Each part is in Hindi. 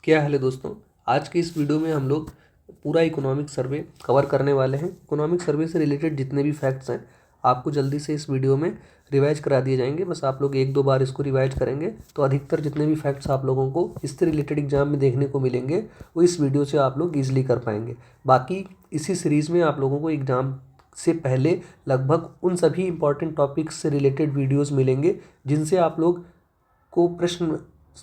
क्या हाल है दोस्तों। आज की इस वीडियो में हम लोग पूरा इकोनॉमिक सर्वे कवर करने वाले हैं। इकोनॉमिक सर्वे से रिलेटेड जितने भी फैक्ट्स हैं आपको जल्दी से इस वीडियो में रिवाइज करा दिए जाएंगे। बस आप लोग एक दो बार इसको रिवाइज करेंगे तो अधिकतर जितने भी फैक्ट्स आप लोगों को इससे रिलेटेड एग्जाम में देखने को मिलेंगे वो इस वीडियो से आप लोग ईजिली कर पाएंगे। बाकी इसी सीरीज़ में आप लोगों को एग्ज़ाम से पहले लगभग उन सभी इंपॉर्टेंट टॉपिक्स से रिलेटेड वीडियोज़ मिलेंगे जिनसे आप लोग को प्रश्न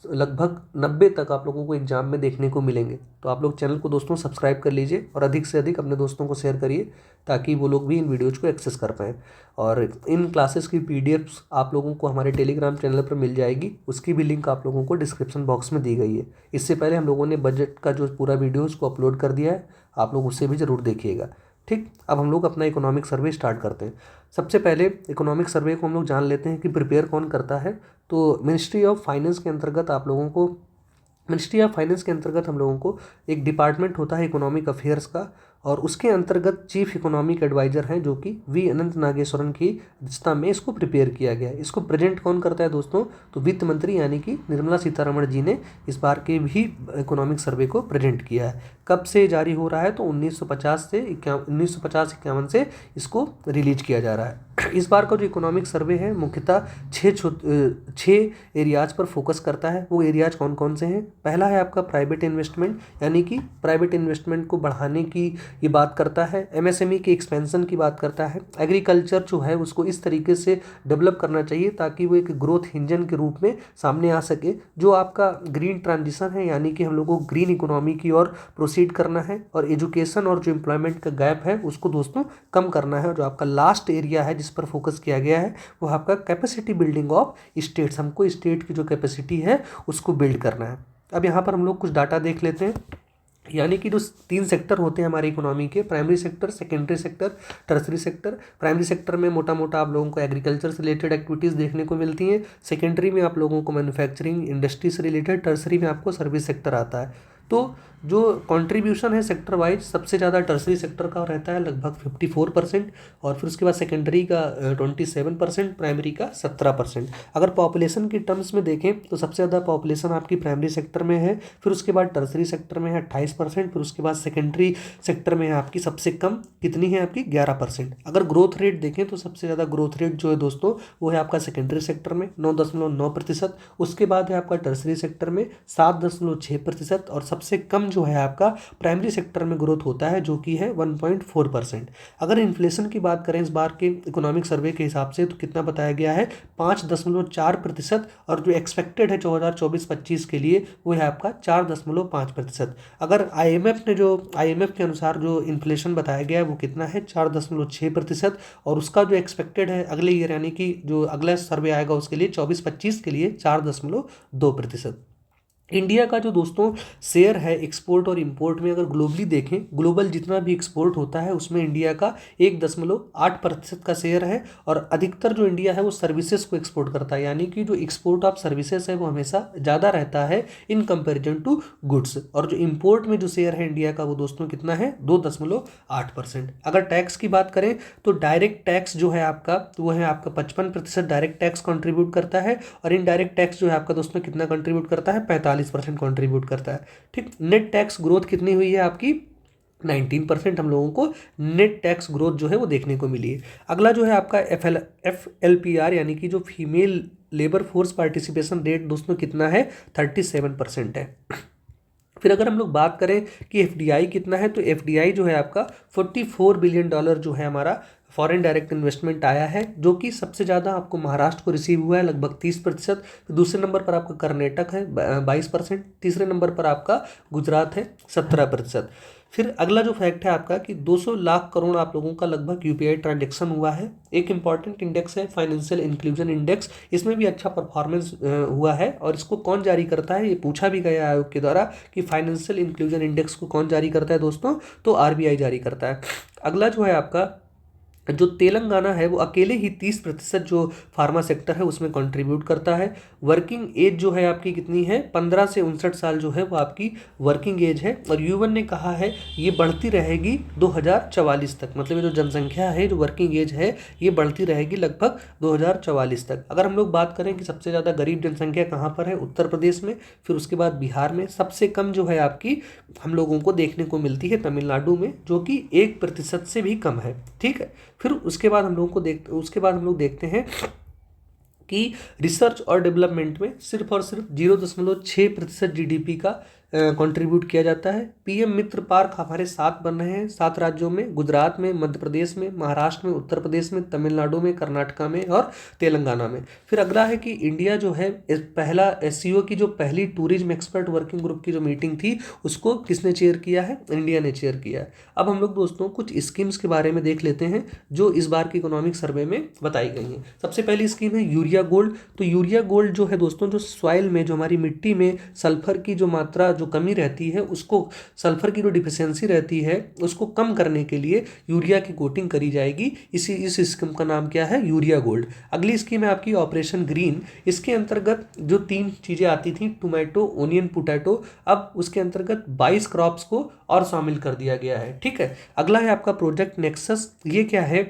लगभग 90 तक आप लोगों को एग्जाम में देखने को मिलेंगे। तो आप लोग चैनल को दोस्तों सब्सक्राइब कर लीजिए और अधिक से अधिक अपने दोस्तों को शेयर करिए ताकि वो लोग भी इन वीडियोज़ को एक्सेस कर पाएँ। और इन क्लासेस की पीडीएफ्स आप लोगों को हमारे टेलीग्राम चैनल पर मिल जाएगी, उसकी भी लिंक आप लोगों को डिस्क्रिप्शन बॉक्स में दी गई है। इससे पहले हम लोगों ने बजट का जो पूरा वीडियो उसको अपलोड कर दिया है, आप लोग उससे भी ज़रूर देखिएगा। ठीक, अब हम लोग अपना इकोनॉमिक सर्वे स्टार्ट करते हैं। सबसे पहले इकोनॉमिक सर्वे को हम लोग जान लेते हैं कि प्रिपेयर कौन करता है। तो मिनिस्ट्री ऑफ फाइनेंस के अंतर्गत हम लोगों को एक डिपार्टमेंट होता है इकोनॉमिक अफेयर्स का, और उसके अंतर्गत चीफ इकोनॉमिक एडवाइज़र हैं जो कि वी अनंत नागेश्वरन की अध्यक्षता में इसको प्रिपेयर किया गया है। इसको प्रेजेंट कौन करता है दोस्तों? तो वित्त मंत्री यानी कि निर्मला सीतारमण जी ने इस बार के भी इकोनॉमिक सर्वे को प्रेजेंट किया है। कब से जारी हो रहा है? तो 1950-51 से इसको रिलीज किया जा रहा है। इस बार का जो इकोनॉमिक सर्वे है मुख्यतः छः एरियाज पर फोकस करता है। वो एरियाज कौन कौन से हैं? पहला है आपका प्राइवेट इन्वेस्टमेंट, यानी कि प्राइवेट इन्वेस्टमेंट को बढ़ाने की ये बात करता है। एमएसएमई के एक्सपेंशन की बात करता है। एग्रीकल्चर जो है उसको इस तरीके से डेवलप करना चाहिए ताकि वो एक ग्रोथ इंजन के रूप में सामने आ सके। जो आपका ग्रीन ट्रांजिशन है यानी कि हम लोगों को ग्रीन इकोनॉमी की ओर प्रोसीड करना है, और एजुकेशन और जो एम्प्लॉयमेंट का गैप है उसको दोस्तों कम करना है। और जो आपका लास्ट एरिया है जिस पर फोकस किया गया है वो आपका कैपेसिटी बिल्डिंग ऑफ स्टेट्स। हमको स्टेट की जो कैपेसिटी है उसको बिल्ड करना है। अब यहाँ पर हम लोग कुछ डाटा देख लेते हैं। यानी कि जो 3 सेक्टर होते हैं हमारे इकोनॉमी के, primary sector, secondary sector, tertiary sector. Primary sector में मोटा मोटा आप लोगों को एग्रीकल्चर से रिलेटेड एक्टिविटीज़ देखने को मिलती हैं। सेकेंडरी में आप लोगों को मैन्युफैक्चरिंग इंडस्ट्री से रिलेटेड, टर्सरी में आपको सर्विस सेक्टर आता है। तो जो कंट्रीब्यूशन है सेक्टर वाइज सबसे ज़्यादा टर्सरी सेक्टर का रहता है लगभग 54%, और फिर उसके बाद सेकेंडरी का 27%, प्राइमरी का 17%। अगर पॉपुलेशन की टर्म्स में देखें तो सबसे ज़्यादा पॉपुलेशन आपकी प्राइमरी सेक्टर में है, फिर उसके बाद टर्सरी सेक्टर में है 28%, फिर उसके बाद सेकेंडरी सेक्टर में है आपकी सबसे कम कितनी है आपकी 11%। अगर ग्रोथ रेट देखें तो सबसे ज़्यादा ग्रोथ रेट जो है दोस्तों वो है आपका सेकेंडरी सेक्टर में 9.9%, उसके बाद है आपका टर्सरी सेक्टर में 7.6%, और सबसे कम जो है आपका प्राइमरी सेक्टर में ग्रोथ होता है जो कि है 1.4%। अगर इन्फ्लेशन की बात करें इस बार के इकोनॉमिक सर्वे के हिसाब से तो कितना बताया गया है? 5.4%, और जो एक्सपेक्टेड है 2024-25 के लिए वो है आपका 4.5%। अगर आईएमएफ के अनुसार जो इन्फ्लेशन बताया गया है वो कितना है? 4.6%, और उसका जो एक्सपेक्टेड है अगले ईयर यानी कि जो अगला सर्वे आएगा उसके लिए 24-25 के लिए 4.2%। इंडिया का जो दोस्तों शेयर है एक्सपोर्ट और इंपोर्ट में, अगर ग्लोबली देखें, ग्लोबल जितना भी एक्सपोर्ट होता है उसमें इंडिया का 1.8% का शेयर है, और अधिकतर जो इंडिया है वो सर्विसेज को एक्सपोर्ट करता है। यानी कि जो एक्सपोर्ट ऑफ सर्विसेज है वो हमेशा ज़्यादा रहता है इन कंपेरिजन टू गुड्स। और जो इंपोर्ट में जो शेयर है इंडिया का वो दोस्तों कितना है? 2.8%। अगर टैक्स की बात करें तो डायरेक्ट टैक्स जो है आपका वो है आपका 55% डायरेक्ट टैक्स कंट्रीब्यूट करता है, और इनडायरेक्ट टैक्स जो है आपका दोस्तों कितना कंट्रीब्यूट करता है? 45% कंट्रीब्यूट करता है। ठीक, नेट टैक्स ग्रोथ कितनी हुई है आपकी? 19% हम लोगों को नेट टैक्स ग्रोथ जो है वो देखने को मिली है। अगला जो है आपका FLPR यानी कि जो female labour force participation rate दोस्तों कितना है? 37% है। फिर अगर हम लोग बात करें कि FDI कितना है, तो FDI जो है आपका $44 बिलियन जो है हमारा फॉरेन डायरेक्ट इन्वेस्टमेंट आया है, जो कि सबसे ज़्यादा आपको महाराष्ट्र को रिसीव हुआ है लगभग 30%। दूसरे नंबर पर आपका कर्नाटक है 22%, तीसरे नंबर पर आपका गुजरात है 17%। फिर अगला जो फैक्ट है आपका कि 200 लाख करोड़ आप लोगों का लगभग UPI ट्रांजेक्शन हुआ है। एक इंपॉर्टेंट इंडेक्स है फाइनेंशियल इंक्लूजन इंडेक्स, इसमें भी अच्छा परफॉर्मेंस हुआ है, और इसको कौन जारी करता है? ये पूछा भी गया आयोग के द्वारा कि फाइनेंशियल इंक्लूजन इंडेक्स को कौन जारी करता है दोस्तों? तो RBI जारी करता है। अगला जो है आपका जो तेलंगाना है वो अकेले ही 30% जो फार्मा सेक्टर है उसमें कंट्रीब्यूट करता है। वर्किंग एज जो है आपकी कितनी है, 15 से 59 साल जो है वो आपकी वर्किंग एज है। और यूएन ने कहा है ये बढ़ती रहेगी 2044 तक, मतलब ये जो जनसंख्या है, जो वर्किंग एज है, ये बढ़ती रहेगी लगभग 2044 तक। अगर हम लोग बात करें कि सबसे ज़्यादा गरीब जनसंख्या कहाँ पर है, उत्तर प्रदेश में, फिर उसके बाद बिहार में, सबसे कम जो है आपकी हम लोगों को देखने को मिलती है तमिलनाडु में, जो कि 1% से भी कम है। ठीक है। फिर उसके बाद हम लोग देखते हैं कि रिसर्च और डेवलपमेंट में सिर्फ और सिर्फ 0.6% जीडीपी का कंट्रीब्यूट किया जाता है। पीएम मित्र पार्क हमारे 7 बन रहे हैं 7 राज्यों में, गुजरात में, मध्य प्रदेश में, महाराष्ट्र में, उत्तर प्रदेश में, तमिलनाडु में, कर्नाटका में और तेलंगाना में। फिर अगला है कि इंडिया जो है पहला एससीओ की जो पहली टूरिज्म एक्सपर्ट वर्किंग ग्रुप की जो मीटिंग थी उसको किसने चेयर किया है, इंडिया ने चेयर किया है। अब हम लोग दोस्तों कुछ स्कीम्स के बारे में देख लेते हैं जो इस बार की इकोनॉमिक सर्वे में बताई गई हैं। सबसे पहली स्कीम है यूरिया गोल्ड। तो यूरिया गोल्ड जो है दोस्तों, जो सॉइल में, जो हमारी मिट्टी में सल्फर की जो मात्रा, जो कमी रहती है, उसको, सल्फर की जो डिफिशियंसी रहती है उसको कम करने के लिए यूरिया की कोटिंग करी जाएगी। इस स्कीम का नाम क्या है, यूरिया गोल्ड। अगली स्कीम है आपकी ऑपरेशन ग्रीन। इसके अंतर्गत जो 3 चीज़ें आती थी, टोमेटो, ओनियन, पोटैटो, अब उसके अंतर्गत 22 क्रॉप्स को और शामिल कर दिया गया है। ठीक है। अगला है आपका प्रोजेक्ट नेक्सस। ये क्या है,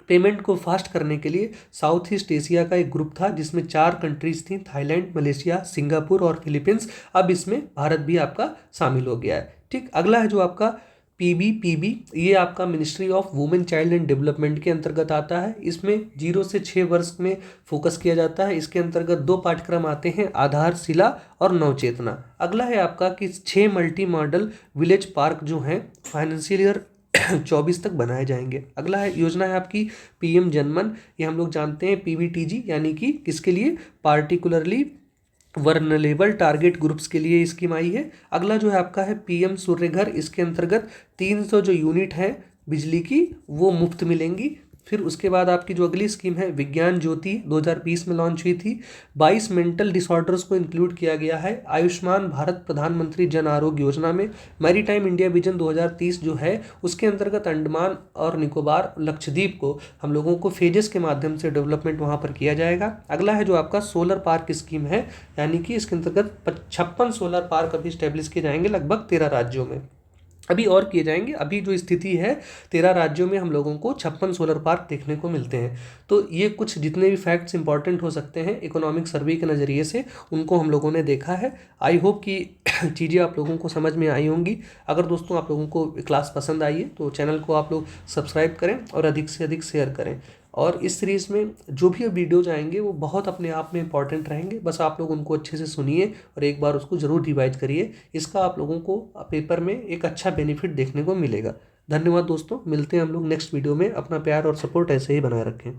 पेमेंट को फास्ट करने के लिए साउथ ईस्ट एशिया का एक ग्रुप था जिसमें 4 कंट्रीज थी, थाईलैंड, मलेशिया, सिंगापुर और फिलीपींस। अब इसमें भारत भी आपका शामिल हो गया है। ठीक। अगला है जो आपका पीबी, ये आपका ministry of women child and development के अंतर्गत आता है। इसमें 0 से 6 वर्ष में फोकस किया जाता है। इसके अंतर्गत 2 पाठ्यक्रम आते हैं, आधारशिला और नवचेतना। अगला है आपका कि 6 मल्टी मॉडल विलेज पार्क जो हैं फाइनेंशियल ईयर 24 तक बनाए जाएंगे। अगला है योजना है आपकी पीएम जनमन। ये हम लोग जानते हैं पीवीटीजी, यानी कि किसके लिए, पार्टिकुलरली वर्नरेबल टारगेट ग्रुप्स के लिए स्कीम आई है। अगला जो है आपका है पीएम सूर्य घर। इसके अंतर्गत 300 जो यूनिट है बिजली की वो मुफ्त मिलेंगी। फिर उसके बाद आपकी जो अगली स्कीम है विज्ञान ज्योति, 2020 में लॉन्च हुई थी। 22 मेंटल डिसऑर्डर्स को इंक्लूड किया गया है आयुष्मान भारत प्रधानमंत्री जन आरोग्य योजना में। मैरीटाइम इंडिया विजन 2030 जो है उसके अंतर्गत अंडमान और निकोबार, लक्षद्वीप को हम लोगों को फेजेस के माध्यम से डेवलपमेंट वहाँ पर किया जाएगा। अगला है जो आपका सोलर पार्क स्कीम है, यानी कि इसके अंतर्गत 56 सोलर पार्क अभी स्टेब्लिश किए जाएंगे लगभग 13 राज्यों में। अभी और किए जाएंगे। अभी जो स्थिति है 13 राज्यों में हम लोगों को 56 सोलर पार्क देखने को मिलते हैं। तो ये कुछ जितने भी फैक्ट्स इंपॉर्टेंट हो सकते हैं इकोनॉमिक सर्वे के नज़रिए से, उनको हम लोगों ने देखा है। आई होप कि चीज़ें आप लोगों को समझ में आई होंगी। अगर दोस्तों आप लोगों को क्लास पसंद आई है तो चैनल को आप लोग सब्सक्राइब करें और अधिक से अधिक शेयर करें। और इस सीरीज़ में जो भी वीडियोज आएंगे वो बहुत अपने आप में इंपॉर्टेंट रहेंगे, बस आप लोग उनको अच्छे से सुनिए और एक बार उसको ज़रूर रिवाइज करिए। इसका आप लोगों को पेपर में एक अच्छा बेनिफिट देखने को मिलेगा। धन्यवाद दोस्तों, मिलते हैं हम लोग नेक्स्ट वीडियो में। अपना प्यार और सपोर्ट ऐसे ही बनाए रखें।